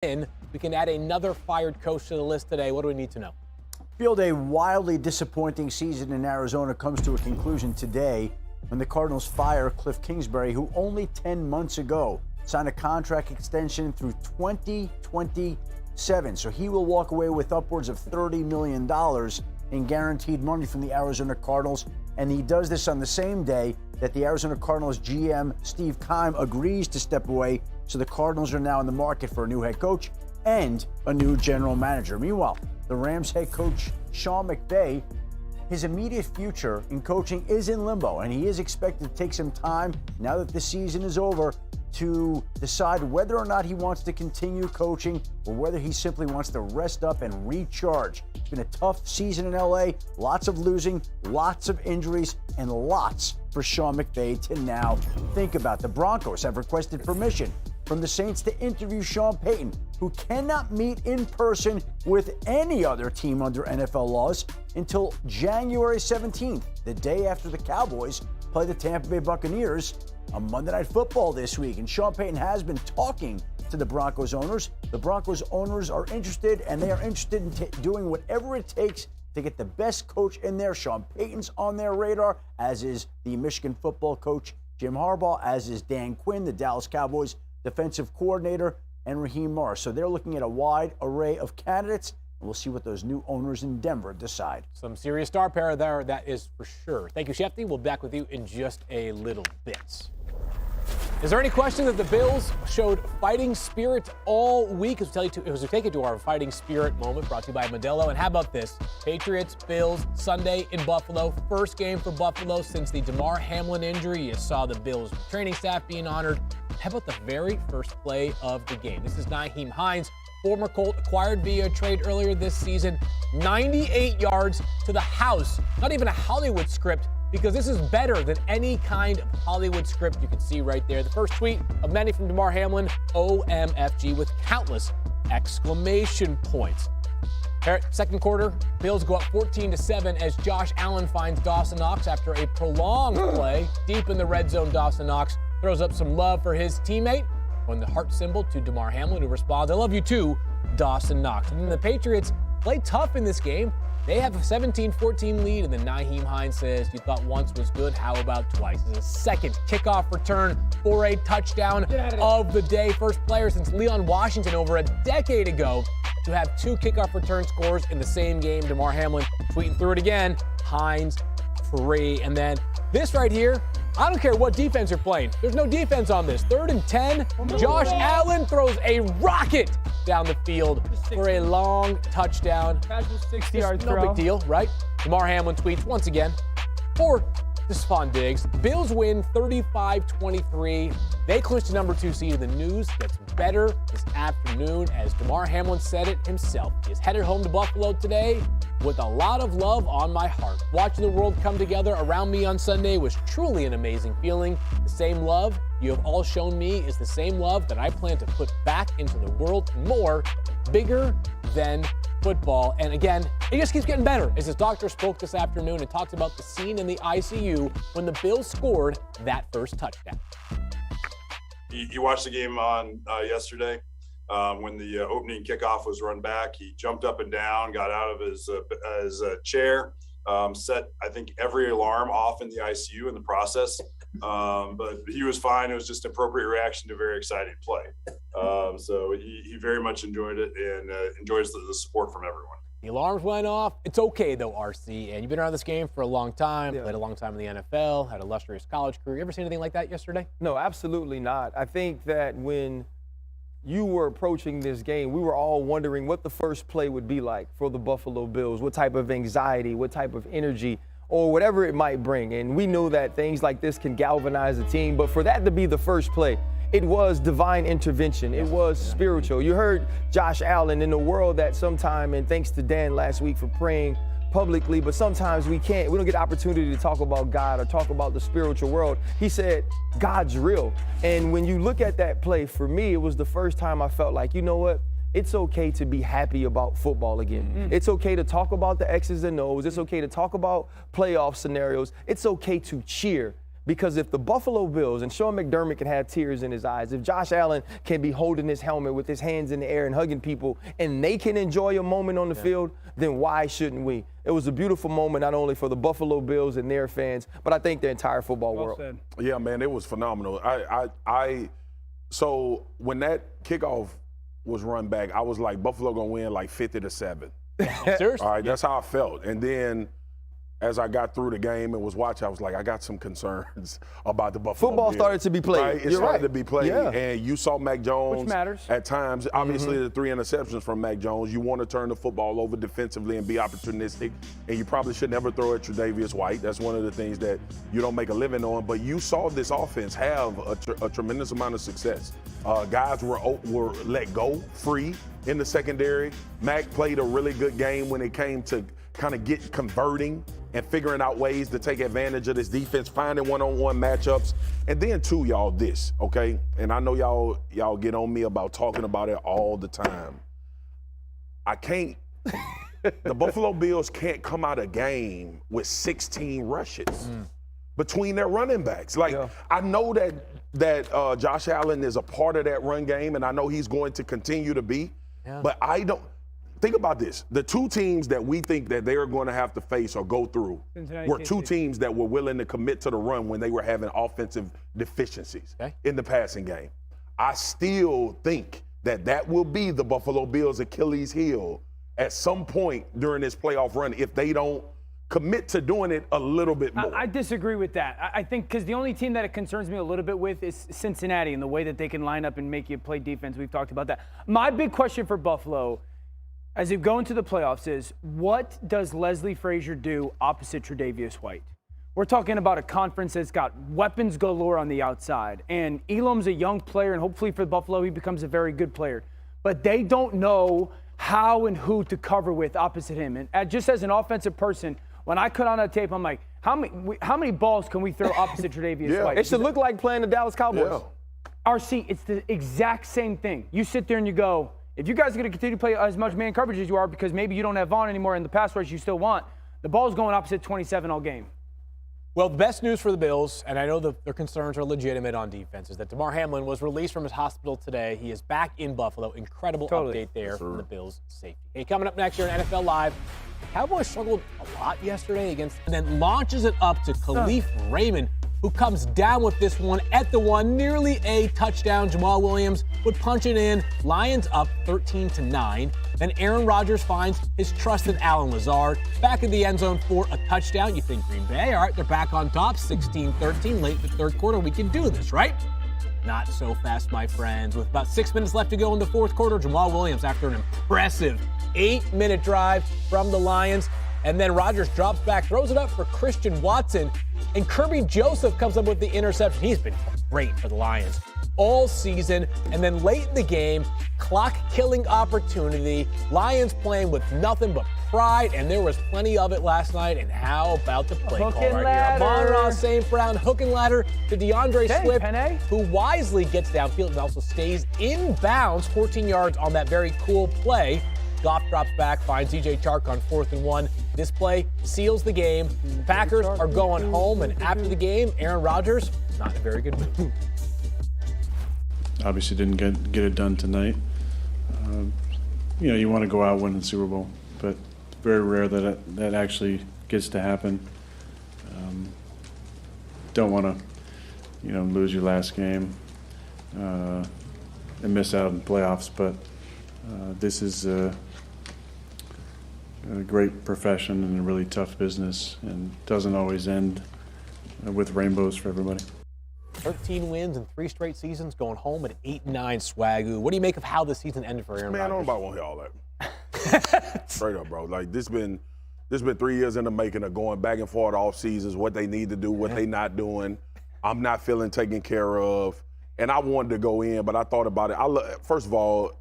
We can add another fired coach to the list today. What do we need to know? Field, a wildly disappointing season in Arizona comes to a conclusion today when the Cardinals fire Cliff Kingsbury, who only 10 months ago signed a contract extension through 2027. So he will walk away with upwards of $30 million in guaranteed money from the Arizona Cardinals. And he does this on the same day that the Arizona Cardinals GM Steve Keim agrees to step away. So the Cardinals are now in the market for a new head coach and a new general manager. Meanwhile, the Rams head coach Sean McVay, his immediate future in coaching is in limbo, and he is expected to take some time now that the season is over to decide whether or not he wants to continue coaching or whether he simply wants to rest up and recharge. It's been a tough season in LA, lots of losing, lots of injuries, and lots for Sean McVay to now think about. The Broncos have requested permission from the Saints to interview Sean Payton, who cannot meet in person with any other team under NFL laws until January 17th, the day after the Cowboys play the Tampa Bay Buccaneers on Monday Night Football this week. And Sean Payton has been talking to the Broncos owners. The Broncos owners are interested, and they are interested in doing whatever it takes to get the best coach in there. Sean Payton's on their radar, as is the Michigan football coach Jim Harbaugh, as is Dan Quinn, the Dallas Cowboys defensive coordinator, and Raheem Morris. So they're looking at a wide array of candidates, and we'll see what those new owners in Denver decide. Some serious star power there, that is for sure. Thank you, Shefty. We'll be back with you in just a little bit. Is there any question that the Bills showed fighting spirit all week? As we take it to our fighting spirit moment, brought to you by Modelo. And how about this? Patriots, Bills, Sunday in Buffalo. First game for Buffalo since the Damar Hamlin injury. You saw the Bills training staff being honored. How about the very first play of the game? This is Nyheim Hines, former Colt, acquired via trade earlier this season. 98 yards to the house. Not even a Hollywood script, because this is better than any kind of Hollywood script you can see right there. The first tweet of many from Damar Hamlin, OMFG, with countless exclamation points. Second quarter, Bills go up 14-7 as Josh Allen finds Dawson Knox after a prolonged play. Deep in the red zone, Dawson Knox throws up some love for his teammate, on the heart symbol to Damar Hamlin, who responds, "I love you too, Dawson Knox." And then the Patriots play tough in this game. They have a 17-14 lead, and then Nyheim Hines says, "You thought once was good, how about twice?" It's a second kickoff return for a touchdown of the day. First player since Leon Washington over a decade ago to have two kickoff return scores in the same game. Damar Hamlin tweeting through it again. Hines free. And then this right here, I don't care what defense you're playing. There's no defense on this. 3rd and 10. Josh Allen throws a rocket down the field for a long touchdown. Casual 60-yard throw. No big deal, right? Damar Hamlin tweets once again for Stephon Diggs. Bills win 35-23. They clinch the number 2 seed. The news gets better this afternoon, as Damar Hamlin said it himself. He is headed home to Buffalo today with a lot of love on my heart. Watching the world come together around me on Sunday was truly an amazing feeling. The same love you have all shown me is the same love that I plan to put back into the world, more, bigger than football. And again, it just keeps getting better, as his doctor spoke this afternoon and talked about the scene in the ICU when the Bills scored that first touchdown. You watched the game on yesterday when the opening kickoff was run back. He jumped up and down, got out of his chair, set, I think, every alarm off in the ICU in the process. But he was fine. It was just an appropriate reaction to a very exciting play. So he very much enjoyed it and enjoys the support from everyone. The alarms went off. It's okay, though, RC. And you've been around this game for a long time, played a long time in the NFL, had an illustrious college career. You ever seen anything like that yesterday? No, absolutely not. I think that when you were approaching this game, we were all wondering what the first play would be like for the Buffalo Bills, what type of anxiety, what type of energy, or whatever it might bring. And we know that things like this can galvanize a team, but for that to be the first play, it was divine intervention. It was spiritual. You heard Josh Allen, in the world that sometime, and thanks to Dan last week for praying publicly, but sometimes we don't get the opportunity to talk about God or talk about the spiritual world. He said, God's real. And when you look at that play, for me, it was the first time I felt like, you know what? It's okay to be happy about football again. It's okay to talk about the X's and O's. It's okay to talk about playoff scenarios. It's okay to cheer, Because if the Buffalo Bills and Sean McDermott can have tears in his eyes, if Josh Allen can be holding his helmet with his hands in the air and hugging people, and they can enjoy a moment on the field, then why shouldn't we? It was a beautiful moment not only for the Buffalo Bills and their fans, but I think the entire football world. Said. Yeah, man, it was phenomenal. So when that kickoff was run back, I was like, Buffalo gonna win like 50-7. Seriously? All right, that's how I felt. And then as I got through the game and was watching, I was like, I got some concerns about the Buffalo Football Bills. started to be played. Right? It You're started right. to be played. Yeah. And you saw Mac Jones Which matters. at times. Obviously, the 3 interceptions from Mac Jones. You want to turn the football over defensively and be opportunistic. And you probably should never throw at Tre'Davious White. That's one of the things that you don't make a living on. But you saw this offense have a tremendous amount of success. Guys were let go free in the secondary. Mac played a really good game when it came to kind of converting and figuring out ways to take advantage of this defense, finding one-on-one matchups. And then too, y'all, this, okay? And I know y'all get on me about talking about it all the time. The Buffalo Bills can't come out a game with 16 rushes between their running backs. I know that Josh Allen is a part of that run game, and I know he's going to continue to be, but I don't. Think about this. The 2 teams that we think that they are going to have to face or go through were 2 teams that were willing to commit to the run when they were having offensive deficiencies in the passing game. I still think that will be the Buffalo Bills' Achilles heel at some point during this playoff run if they don't commit to doing it a little bit more. I disagree with that. I think because the only team that it concerns me a little bit with is Cincinnati and the way that they can line up and make you play defense. We've talked about that. My big question for Buffalo as you go into the playoffs is, what does Leslie Frazier do opposite Tre'Davious White? We're talking about a conference that's got weapons galore on the outside, and Elam's a young player, and hopefully for Buffalo he becomes a very good player. But they don't know how and who to cover with opposite him. And just as an offensive person, when I cut on that tape, I'm like, how many balls can we throw opposite Tre'Davious White? It should look like playing the Dallas Cowboys. RC, it's the exact same thing. You sit there and you go, if you guys are going to continue to play as much man coverage as you are because maybe you don't have Vaughn anymore in the pass rush you still want, the ball's going opposite 27 all game. Well, the best news for the Bills, and I know their concerns are legitimate on defense, is that Damar Hamlin was released from his hospital today. He is back in Buffalo. Incredible update there from the Bills' safety. Hey, coming up next year on NFL Live, Cowboys struggled a lot yesterday and then launches it up to Khalif Raymond, who comes down with this one at the one, nearly a touchdown. Jamal Williams would punch it in. Lions up 13-9. Then Aaron Rodgers finds his trusted Allen Lazard back in the end zone for a touchdown. You think Green Bay, all right, they're back on top, 16-13, late in the third quarter. We can do this, right? Not so fast, my friends. With about 6 minutes left to go in the fourth quarter, Jamal Williams, after an impressive 8-minute drive from the Lions, and then Rodgers drops back, throws it up for Christian Watson, and Kirby Joseph comes up with the interception. He's been great for the Lions all season. And then late in the game, clock-killing opportunity. Lions playing with nothing but pride, and there was plenty of it last night. And how about the play call right here? Amon-Ra St. Brown, hook and ladder to DeAndre Swift, who wisely gets downfield and also stays in bounds, 14 yards on that very cool play. Goff drops back, finds DJ Chark on 4th and 1. This play seals the game. The Packers are going home, and after the game, Aaron Rodgers, not in a very good mood. Obviously didn't get it done tonight. You want to go out winning the Super Bowl, but it's very rare that actually gets to happen. Don't want to, lose your last game and miss out on the playoffs, but this is a great profession and a really tough business, and doesn't always end with rainbows for everybody. 13 wins in 3 straight seasons, going home at 8-9. Swagu, what do you make of how the season ended for Aaron Rodgers? Man, I don't nobody want to hear all that. Straight up, bro. Like, this been 3 years in the making of going back and forth off seasons, what they need to do, what they not doing. I'm not feeling taken care of, and I wanted to go in, but I thought about it. First of all,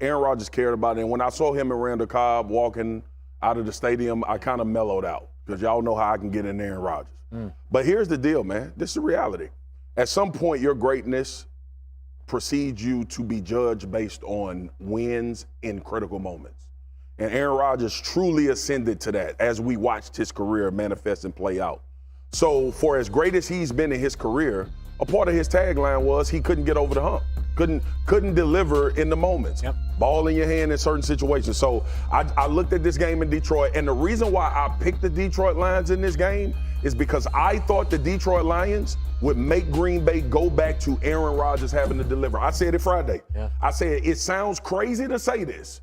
Aaron Rodgers cared about it, and when I saw him and Randall Cobb walking out of the stadium, I kind of mellowed out, because y'all know how I can get in Aaron Rodgers. But here's the deal, man. This is the reality. At some point, your greatness precedes you to be judged based on wins in critical moments. And Aaron Rodgers truly ascended to that as we watched his career manifest and play out. So for as great as he's been in his career, a part of his tagline was he couldn't get over the hump. Couldn't deliver in the moments. Yep. Ball in your hand in certain situations. So I looked at this game in Detroit, and the reason why I picked the Detroit Lions in this game is because I thought the Detroit Lions would make Green Bay go back to Aaron Rodgers having to deliver. I said it Friday. Yeah. I said it sounds crazy to say this,